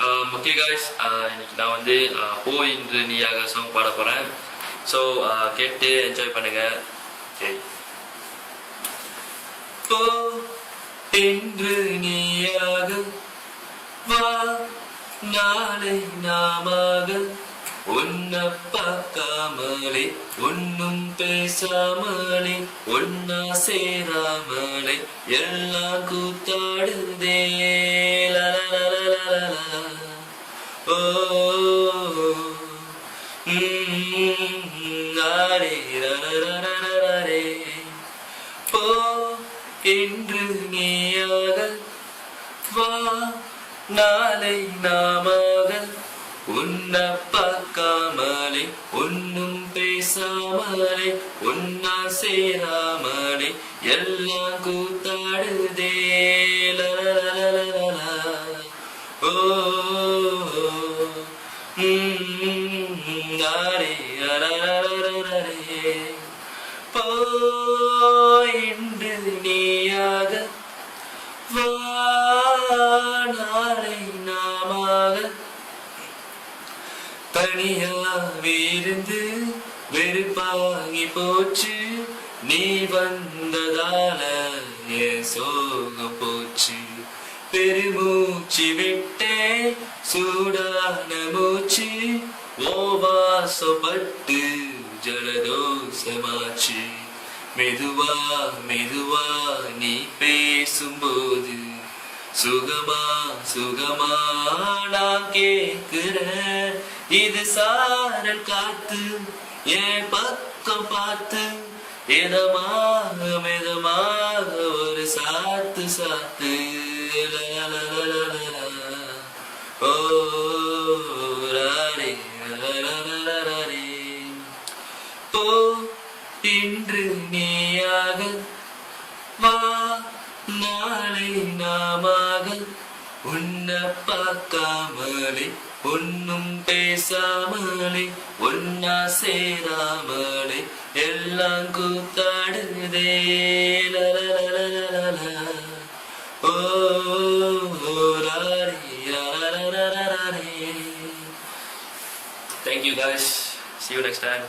Okay guys, இன்னைக்கு நான் வந்து போ இன்று நீயாக சாங் பாட போகிறேன். ஸோ கேட்டு என்ஜாய் பண்ணுங்க. ஓகே. போ இன்று நீயாக வா, நாளை நாமாக உன்னை பார்க்காமலே ஒன்னும் பேசாமலே ஒன்னா சேராமலே எல்லாம் கூத்தாடுதே. ஓ நாரே ரரரரரரே. போ இன்று நீயாக வா, நாளை நாமாக உன்னை பார்க்காமலே ஒன்னும் பேசாமலே ஒன்னா சேராமலே எல்லாம் கூத்தாடுதே. ஓ நாரே ரரரரரரே. போ இன்று நீயாக வா, நாளை நாமாக தனியாவிருந்து வெறுப்பாகி போச்சு, நீ வந்ததால என் சோகம் போச்சு. பெருமூச்சு விட்டே சூடான மூச்சு, ஓ வாசப்பட்டு ஜலதோஷமாச்சு. மெதுவா மெதுவா நீ பேசும்போது சுகமா சுகமா நான் கேக்குறேன். இது சாரல் காத்து என் பக்கம் பார்த்து இதமாக மிதமாக ஒரு சாத்து சாத்து. ஓ ராரே ரரரரரே. போ இன்று நீயாக வா, நாளை நாமாக உன்னை பார்க்காமலே ஒன்னும் பேசாமலே ஒன்னா சேராமலே எல்லாம் கூத்தாடுதே. ஓ Thank you guys. See you next time.